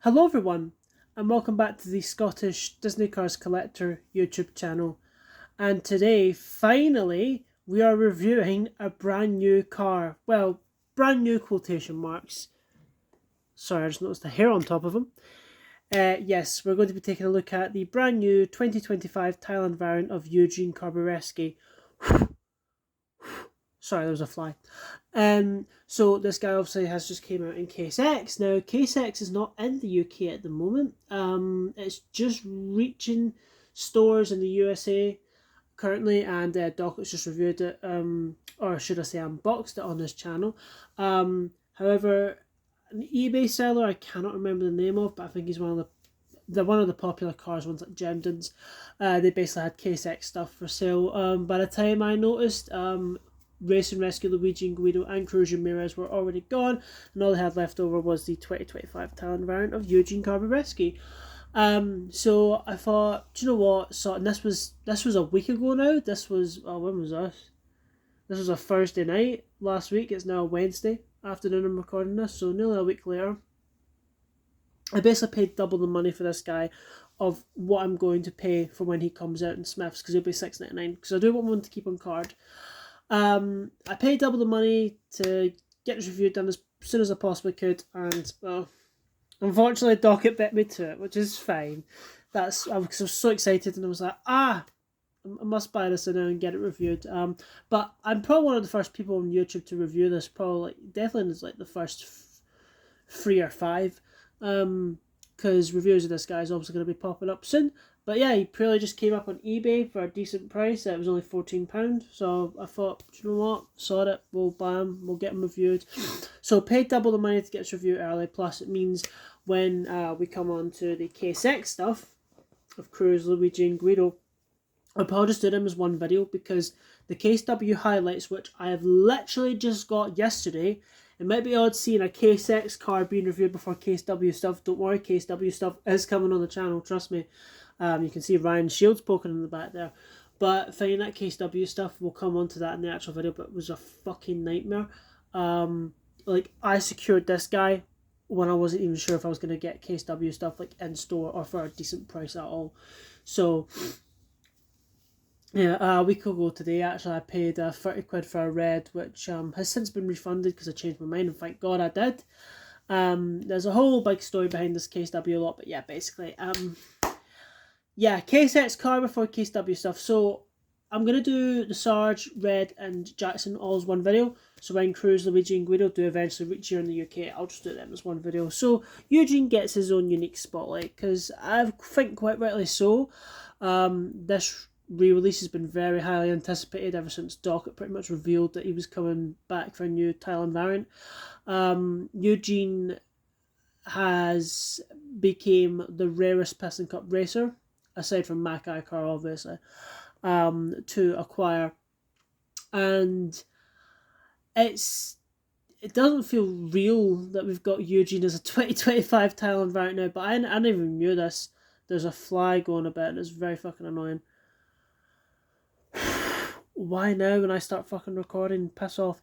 Hello everyone, and welcome back to the Scottish Disney Cars Collector YouTube channel. And today, finally, we are reviewing a brand new car. Well, brand new quotation marks. Sorry, I just noticed the hair on top of them. Yes, we're going to be taking a look at the brand new 2025 Thailand variant of Eugene Carbureski. Sorry, there was a fly. So this guy obviously has just came out in Case X. Now, Case X is not in the UK at the moment. It's just reaching stores in the USA currently, and Docket's just reviewed it, or should I say unboxed it on his channel. However, an eBay seller I cannot remember the name of, but I think he's one of the popular cars, ones like Gemdens. They basically had Case X stuff for sale. By the time I noticed, Race and Rescue Luigi and Guido and Cruz Ramirez were already gone, and all they had left over was the 2025 Thailand variant of Eugene Carbureski. So I thought, do you know what? So and this was a week ago now. This was when was this? This was a Thursday night last week. It's now Wednesday afternoon. I'm recording this, so nearly a week later. I basically paid double the money for this guy of what I'm going to pay for when he comes out in Smiths, because he'll be $6.99. Because I do want one to keep on card. I paid double the money to get this review done as soon as I possibly could, and well, unfortunately, Docket bit me to it, which is fine. Because I was so excited, and I was like, I must buy this now and get it reviewed. But I'm probably one of the first people on YouTube to review this. Probably, definitely is like the first 3 or 5. Because reviews of this guy is obviously going to be popping up soon. But yeah, he purely just came up on eBay for a decent price. It was only £14. So I thought, you know what? Sod it. We'll buy him. We'll get him reviewed. So paid double the money to get this review early. Plus it means when we come on to the Case X stuff of Cruz, Luigi and Guido, I'll probably just do them as one video, because the Case W highlights, which I have literally just got yesterday, it might be odd seeing a Case X car being reviewed before Case W stuff. Don't worry, Case W stuff is coming on the channel, trust me. You can see Ryan Shields poking in the back there. But finding that Case W stuff, we'll come on to that in the actual video, but it was a fucking nightmare. Like, I secured this guy when I wasn't even sure if I was going to get Case W stuff like in store or for a decent price at all. So yeah, a week ago today, actually, I paid £30 for a red, which has since been refunded because I changed my mind, and thank God I did. There's a whole big story behind this Case W lot, but yeah, basically, yeah, Case X car before Case W stuff. So I'm going to do the Sarge, Red, and Jackson all as one video. So when Cruz, Luigi, and Guido do eventually reach here in the UK, I'll just do them as one video. So Eugene gets his own unique spotlight, because I think quite rightly so. This re-release has been very highly anticipated ever since Docket pretty much revealed that he was coming back for a new Thailand variant. Eugene has became the rarest Piston Cup racer, aside from Mackay car obviously, to acquire, and it doesn't feel real that we've got Eugene as a 2025 Thailand variant now, but I never even knew this. There's a fly going about and it's very fucking annoying. Why now when I start fucking recording? Piss off.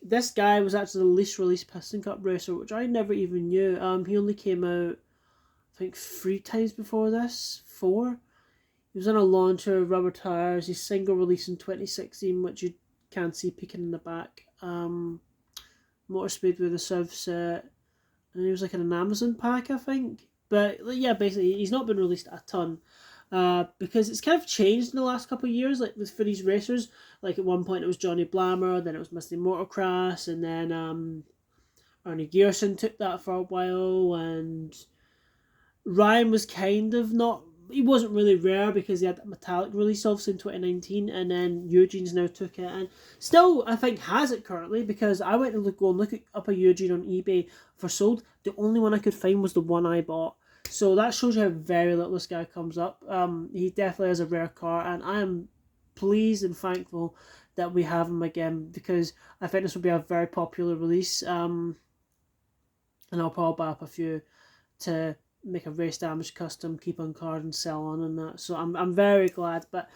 This guy was actually the least released Piston Cup racer, which I never even knew. He only came out, I think, 3 times before this. 4. He was on a launcher, rubber tires. He's single release in 2016, which you can see peeking in the back. Motor speed with a South set, and he was like in an Amazon pack, I think. But yeah, basically, he's not been released a ton. Because it's kind of changed in the last couple of years, like for these racers. Like at one point it was Johnny Blammer, then it was Misty Motocross, and then Arnie Gearson took that for a while, and Ryan was kind of not, he wasn't really rare because he had that metallic release obviously in 2019, and then Eugene's now took it, and still I think has it currently, because I went to look up a Eugene on eBay for sold. The only one I could find was the one I bought. So that shows you how very little this guy comes up. He definitely has a rare car, and I am pleased and thankful that we have him again, because I think this will be a very popular release. And I'll probably buy up a few to make a race damage custom, keep on card and sell on and that. So I'm very glad. But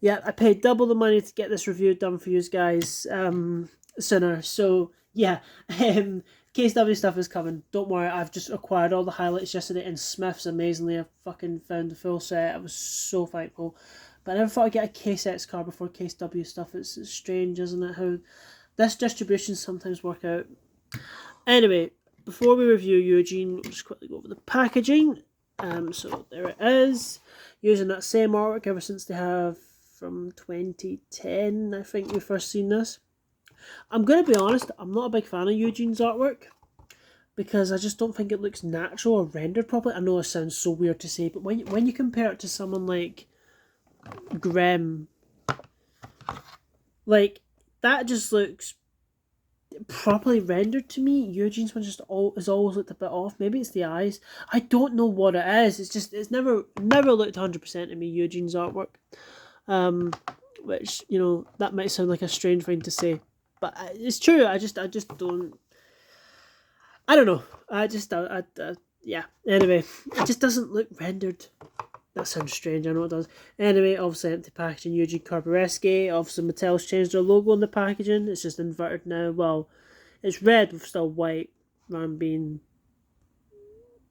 yeah, I paid double the money to get this review done for you guys sooner. So yeah, KSW stuff is coming. Don't worry, I've just acquired all the highlights yesterday, and Smith's amazingly. I fucking found the full set. I was so thankful. But I never thought I'd get a Case X card before KSW stuff. It's strange, isn't it, how this distribution sometimes work out. Anyway, before we review Eugene, we'll just quickly go over the packaging. So there it is. Using that same artwork ever since they have from 2010, I think we first seen this. I'm going to be honest, I'm not a big fan of Eugene's artwork because I just don't think it looks natural or rendered properly. I know it sounds so weird to say, but when you compare it to someone like Grimm, like, that just looks properly rendered to me. Eugene's one just is always looked a bit off. Maybe it's the eyes. I don't know what it is. It's never looked 100% to me, Eugene's artwork. Which, you know, that might sound like a strange thing to say, but it's true. I just don't. I don't know. Yeah. Anyway, it just doesn't look rendered. That sounds strange, I know it does. Anyway, obviously empty packaging, Eugene Carbureski. Obviously Mattel's changed their logo on the packaging. It's just inverted now. Well, it's red with still white, rather than being,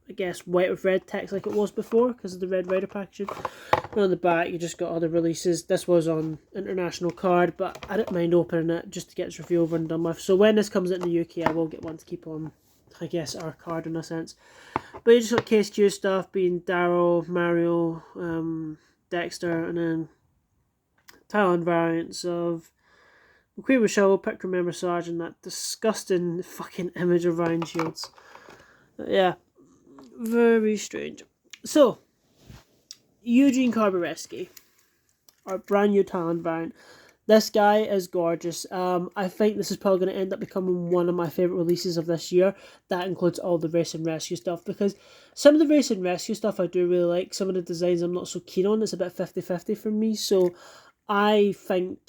I guess, white with red text like it was before because of the Red Rider packaging. And on the back, you just got other releases. This was on international card, but I didn't mind opening it just to get its review over and done with. So when this comes out in the UK, I will get one to keep on, I guess, our card in a sense. But you just got KSQ stuff being Daryl, Mario, Dexter, and then Thailand variants of McQueen with Shovel, Pick Remember Sarge, and that disgusting fucking image of Ryan Shields. Yeah, very strange. So, Eugene Carbureski, our brand new Thailand variant. This guy is gorgeous. I think this is probably going to end up becoming one of my favourite releases of this year. That includes all the Race and Rescue stuff, because some of the Race and Rescue stuff I do really like. Some of the designs I'm not so keen on. It's a bit 50-50 for me. So I think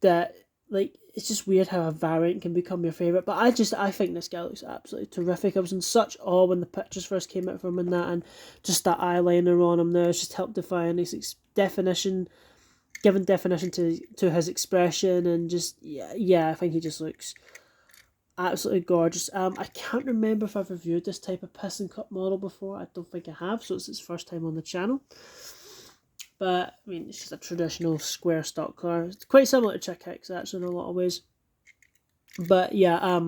that, like, it's just weird how a variant can become your favourite. But I think this guy looks absolutely terrific. I was in such awe when the pictures first came out from him and just that eyeliner on him there. It's just helped define his definition. Given definition to his expression, and just yeah, I think he just looks absolutely gorgeous. I can't remember if I've reviewed this type of piston cup model before. I don't think I have, so it's his first time on the channel. But I mean, it's just a traditional square stock car. It's quite similar to Chick Hicks actually in a lot of ways. But yeah,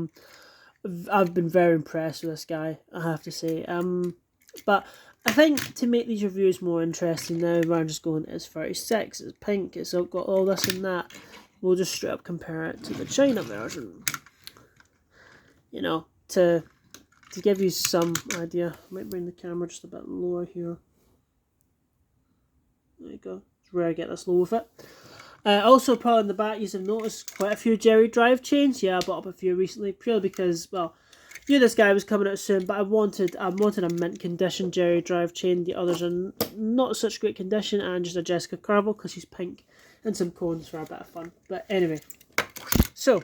I've been very impressed with this guy, I have to say. But I think to make these reviews more interesting now, rather than just going, it's 36, it's pink, it's got all this and that, we'll just straight up compare it to the China version. You know, to give you some idea. I might bring the camera just a bit lower here. There you go. It's rare I get this low with it. Also, probably in the back, you've noticed quite a few Jerry drive chains. Yeah, I bought up a few recently, purely because, well, knew this guy was coming out soon, but I wanted a mint condition Jerry drive chain. The others are not such great condition, and just a Jessica Carvel because she's pink, and some cones for a bit of fun. But anyway, so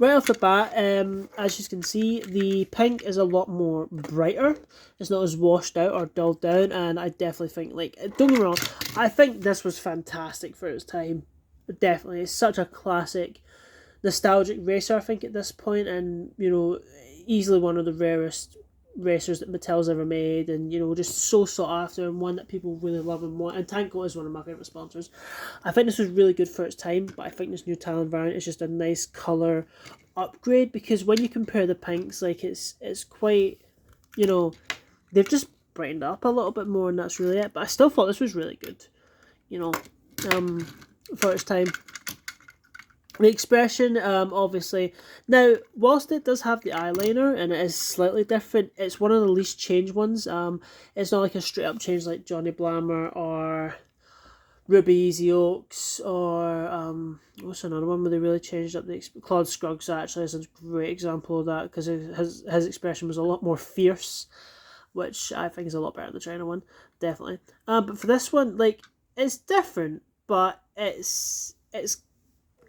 right off the bat, as you can see, the pink is a lot more brighter. It's not as washed out or dulled down, and I definitely think, like, don't get me wrong, I think this was fantastic for its time. Definitely, it's such a classic, nostalgic racer, I think, at this point, and, you know, easily one of the rarest racers that Mattel's ever made, and, you know, just so sought after, and one that people really love and want. And Tanko is one of my favourite sponsors. I think this was really good for its time, but I think this new Talon variant is just a nice colour upgrade, because when you compare the pinks, like, it's quite, you know, they've just brightened up a little bit more, and that's really it. But I still thought this was really good, you know, for its time. The expression, obviously, now, whilst it does have the eyeliner and it is slightly different, it's one of the least changed ones. It's not like a straight up change like Johnny Blammer or Ruby Easy Oaks, or what's another one where they really changed up the Claude Scruggs actually is a great example of that, because his expression was a lot more fierce, which I think is a lot better than the China one, definitely. But for this one, like, it's different, but it's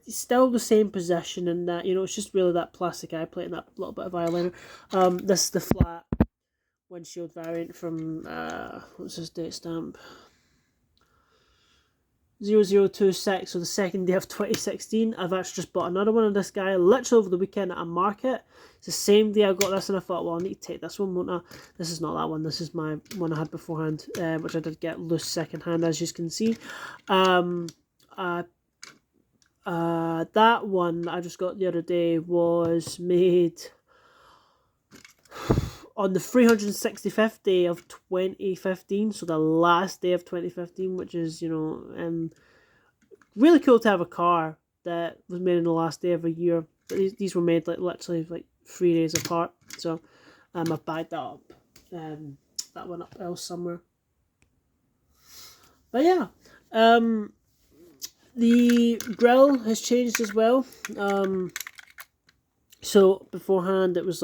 still the same position, in that, you know, it's just really that plastic eye plate and that little bit of eyeliner. This is the flat windshield variant from what's his date stamp? 0026, so the second day of 2016. I've actually just bought another one of this guy literally over the weekend at a market. It's the same day I got this, and I thought, well, I need to take this one, won't I? This is not that one. This is my one I had beforehand, which I did get loose secondhand, as you can see. That one that I just got the other day was made on the 365th day of 2015, so the last day of 2015, which is, really cool to have a car that was made in the last day of a year. But these were made literally 3 days apart, so I've bagged that up, that one up else somewhere. But yeah, the grill has changed as well. So beforehand it was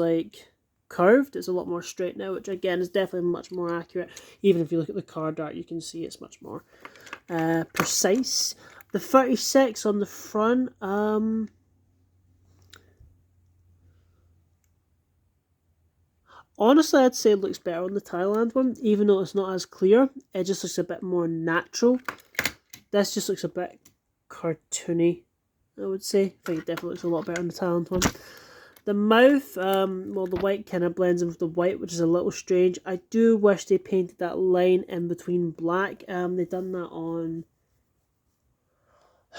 curved. It's a lot more straight now, which again is definitely much more accurate. Even if you look at the card art, you can see it's much more precise. The 36 on the front, honestly, I'd say it looks better on the Thailand one, even though it's not as clear. It just looks a bit more natural. This just looks a bit cartoony, I would say. I think it definitely looks a lot better on the Thailand one. The mouth, well, the white kind of blends in with the white, which is a little strange. I do wish they painted that line in between black. They done that on...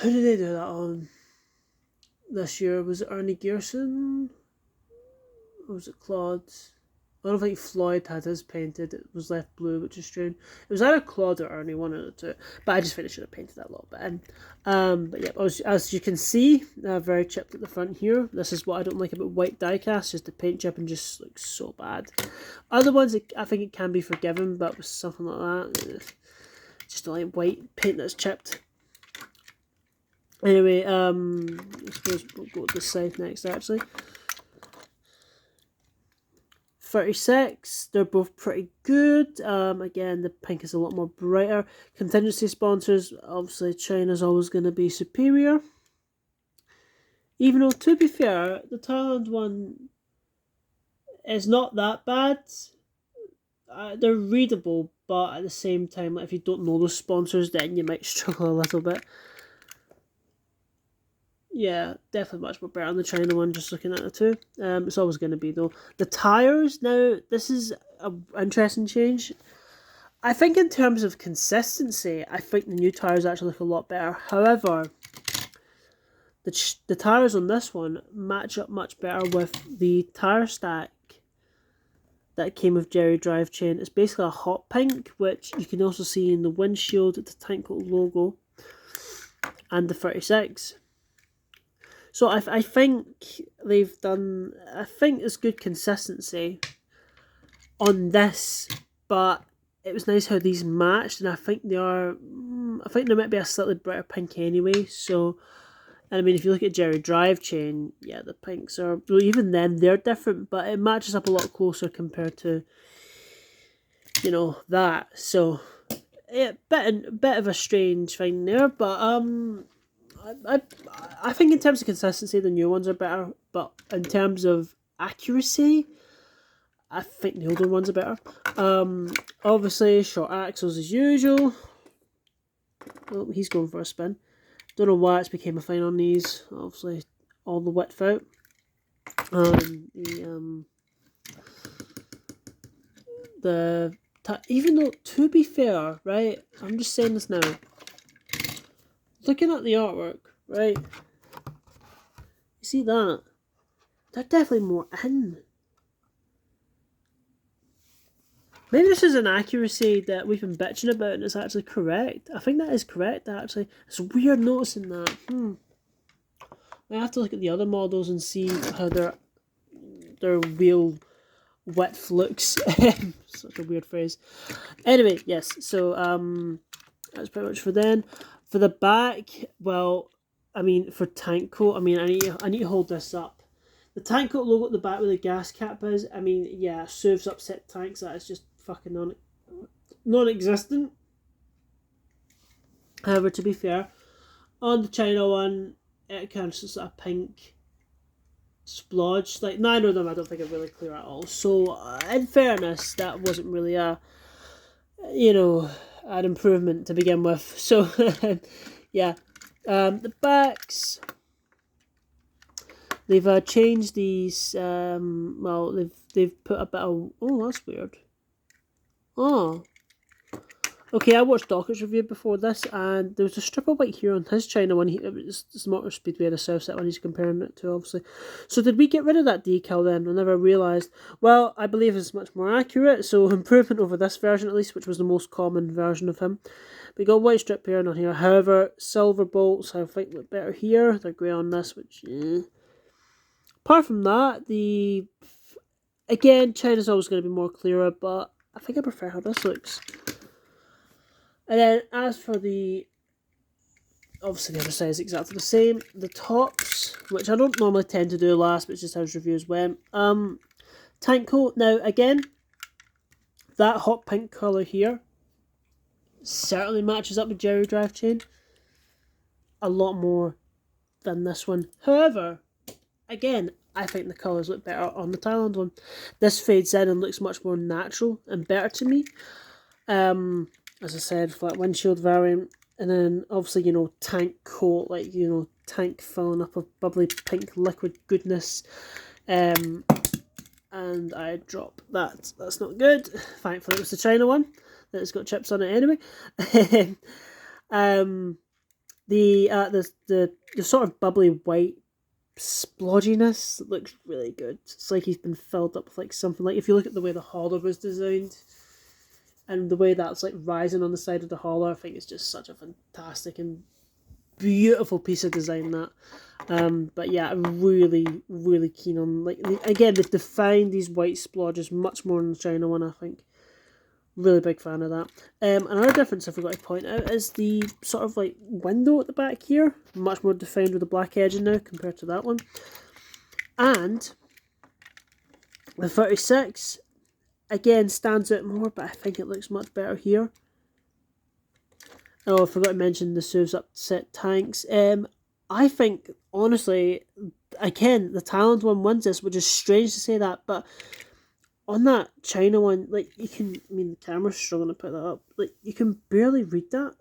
Who did they do that on this year? Was it Ernie Gearson? Or was it Claude? I don't think Floyd had his painted. It was left blue, which is strange. It was either Claude or Ernie, one of the two. But I just think I should have painted that a little bit in. But yeah, as you can see, very chipped at the front here. This is what I don't like about white diecast, just the paint chipping just looks so bad. Other ones, I think it can be forgiven, but with something like that, just don't like white paint that's chipped. Anyway, I suppose we'll go to this side next, actually. 36, they're both pretty good. Again, the pink is a lot more brighter. Contingency sponsors, obviously China's always going to be superior. Even though, to be fair, the Thailand one is not that bad. They're readable, but at the same time, if you don't know those sponsors, then you might struggle a little bit. Yeah, definitely much more better on the China one, just looking at the two. It's always going to be, though. The tyres, now, this is an interesting change. I think in terms of consistency, I think the new tyres actually look a lot better. However, the tyres on this one match up much better with the tyre stack that came with Jerry Drive Chain. It's basically a hot pink, which you can also see in the windshield, the Tank Coat logo, and the 36. So I think they've done, I think it's good consistency on this, but it was nice how these matched, and I think they might be a slightly brighter pink anyway. So, and I mean, if you look at Jerry Drive Chain, yeah, the pinks are, well, even then they're different, but it matches up a lot closer compared to, that. So, yeah, bit of a strange thing there, but I think in terms of consistency, the new ones are better, but in terms of accuracy, I think the older ones are better. Obviously, short axles as usual. Oh, he's going for a spin. Don't know why it's became a fine on these. Obviously, all the width out. Even though, to be fair, right, I'm just saying this now. Looking at the artwork, right, you see that? They're definitely more in. Maybe this is an accuracy that we've been bitching about and it's actually correct. I think that is correct, actually. It's weird noticing that. I have to look at the other models and see how their real width looks. Such a weird phrase. Anyway, yes, so that's pretty much for then. For the back, well, I mean, for Tank Coat, I mean, I need to hold this up. The Tank Coat logo at the back where the gas cap is, I mean, yeah, serves upset tanks. That is just fucking non-existent. However, to be fair, on the China one, it kind of just a pink splodge. Neither of them I don't think are really clear at all. So, in fairness, that wasn't really a, an improvement to begin with. So, yeah. The backs, they've changed these. Well, they've put a bit of. Oh, that's weird. Oh. Okay, I watched Dockett's review before this, and there was a strip of white here on his China one. It's Motor Speedway, the Southset one he's comparing it to, obviously. So did we get rid of that decal then? I never realised. Well, I believe it's much more accurate, so improvement over this version at least, which was the most common version of him. We got white strip here and on here. However, silver bolts I think look better here. They're grey on this, which... Apart from that, again, China's always going to be more clearer, but I think I prefer how this looks. And then as for obviously the other side is exactly the same. The tops, which I don't normally tend to do last, but it's just how his reviews went. Tank coat. Now again, that hot pink colour here certainly matches up with Jerry drive chain a lot more than this one. However, again, I think the colours look better on the Thailand one. This fades in and looks much more natural and better to me. As I said, flat windshield variant, and then obviously, you know, tank coat, like, you know, tank filling up of bubbly pink liquid goodness. And I drop that. That's not good. Thankfully, it was the China one that's got chips on it anyway. The sort of bubbly white splodginess looks really good. It's like he's been filled up with like something. Like if you look at the way the hauler was designed, and the way that's like rising on the side of the hauler, I think it's just such a fantastic and beautiful piece of design, that. But yeah, I'm really, really keen on, like, again, they've defined these white splodges much more in the China one, I think. Really big fan of that. Another difference I forgot to point out is the sort of like window at the back here. Much more defined with the black edging now compared to that one. And the 36... again, stands out more, but I think it looks much better here. Oh, I forgot to mention the Suev's upset tanks. I think, honestly, again, the Thailand one wins this, which is strange to say that, but on that China one, like, you can, I mean, the camera's struggling to put that up, like, you can barely read that.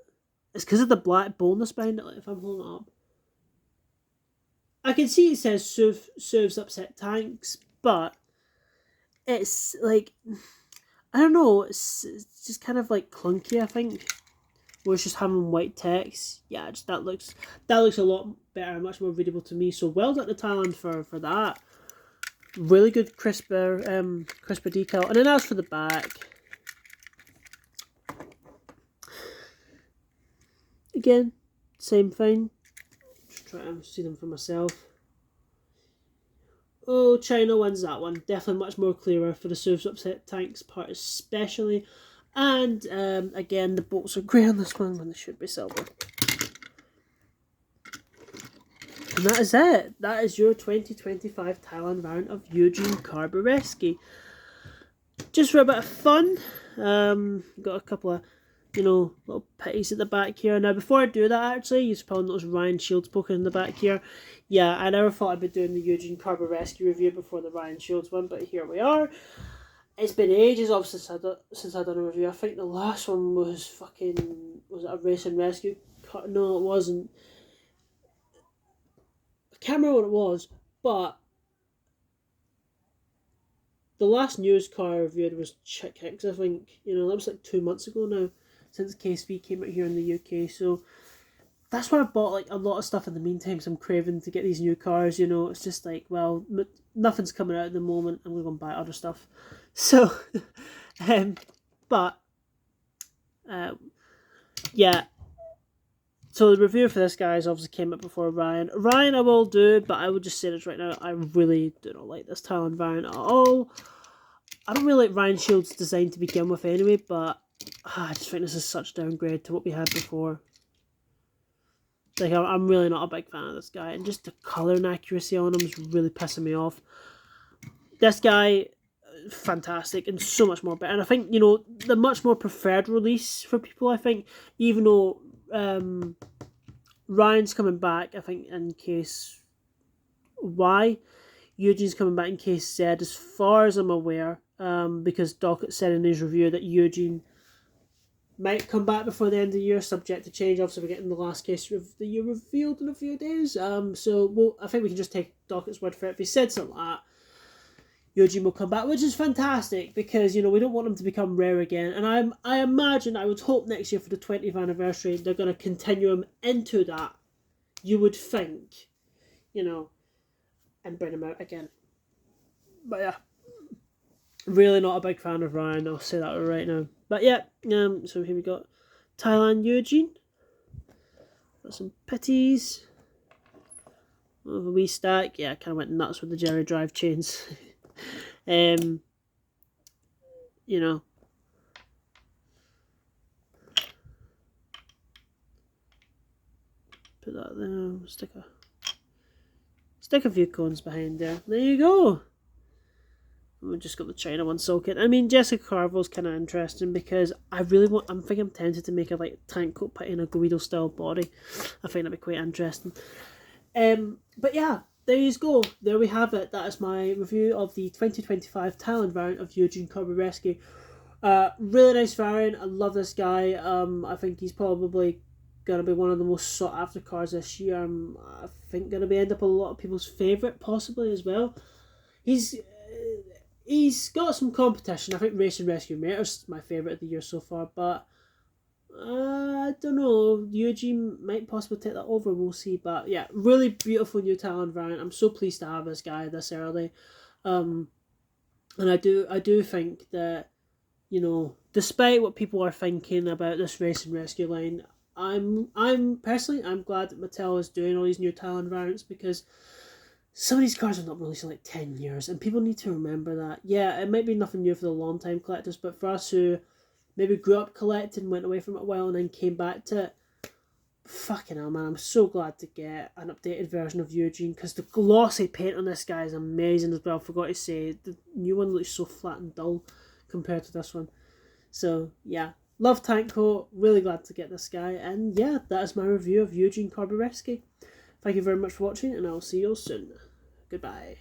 It's because of the black boldness behind it, like, if I'm holding it up. I can see it says Suev's upset tanks, but it's like, I don't know, it's just kind of like clunky, I think. Where it's just having white text. Yeah, just that looks a lot better, much more readable to me. So well done to Thailand for that. Really good crisper decal. And then as for the back, again, same thing. Just try to see them for myself. Oh, China wins that one. Definitely much more clearer for the Suev's upset tanks part especially. And again, the bolts are grey on this one when they should be silver. And that is it. That is your 2025 Thailand variant of Eugene Carbureski. Just for a bit of fun, got a couple of, you know, little pitties at the back here. Now, before I do that, actually, you probably notice Ryan Shields poking in the back here. Yeah, I never thought I'd be doing the Eugene Carbureski review before the Ryan Shields one, but here we are. It's been ages, obviously, since I've done a review. I think the last one was was it a race and rescue car? No, it wasn't. I can't remember what it was, but the last news car I reviewed was Chick Hicks, I think. You know, that was like 2 months ago now, since KSV came out here in the UK. So that's why I bought like a lot of stuff in the meantime, because I'm craving to get these new cars. You know, it's just like, well, nothing's coming out at the moment. I'm going to go and buy other stuff. So, yeah. So the review for this, guys, obviously came up before Ryan. Ryan I will do, but I would just say this right now, I really do not like this Thailand variant at all. I don't really like Ryan Shields' design to begin with anyway, but I just think this is such a downgrade to what we had before. Like, I'm really not a big fan of this guy, and just the colour and accuracy on him is really pissing me off. This guy, fantastic, and so much more better. And I think, you know, the much more preferred release for people, I think, even though Ryan's coming back, I think, in case Y, Eugene's coming back in case Z, as far as I'm aware, because Dockett said in his review that Eugene might come back before the end of the year, subject to change. Obviously, we're getting the last case of the year revealed in a few days. So I think we can just take Dockett's word for it. If he said something like that, Eugene will come back, which is fantastic because we don't want him to become rare again. And I would hope next year for the 20th anniversary they're going to continue him into that. You would think, and bring him out again. But yeah, really not a big fan of Ryan. I'll say that right now. But yeah, so here we got Thailand Eugene. Got some pitties. A wee stack. Yeah, I kind of went nuts with the Jerry Drive chains. Put that there. Stick a few cones behind there. There you go. We just got the China one socket. I mean, Jessica Carvel's kind of interesting because I think I'm tempted to make a tank coat put in a Guido style body. I think that'd be quite interesting. But yeah, there you go. There we have it. That is my review of the 2025 Thailand variant of Eugene Carbureski. Really nice variant. I love this guy. I think he's probably gonna be one of the most sought after cars this year. I think gonna end up a lot of people's favourite possibly as well. He's got some competition. I think Race and Rescue Matters is my favourite of the year so far, but I don't know. Eugene might possibly take that over. We'll see. But yeah, really beautiful new Thailand variant. I'm so pleased to have this guy this early. And I do think that, despite what people are thinking about this Race and Rescue line, I'm personally glad that Mattel is doing all these new Thailand variants because some of these cars have not been released in 10 years, and people need to remember that. Yeah, it might be nothing new for the long time collectors, but for us who maybe grew up collecting, went away from it a while, and then came back to it, fucking hell, man, I'm so glad to get an updated version of Eugene, because the glossy paint on this guy is amazing as well. I forgot to say, the new one looks so flat and dull compared to this one. So, yeah, love tank coat, really glad to get this guy, and yeah, that is my review of Eugene Carbureski. Thank you very much for watching, and I'll see you all soon. Goodbye.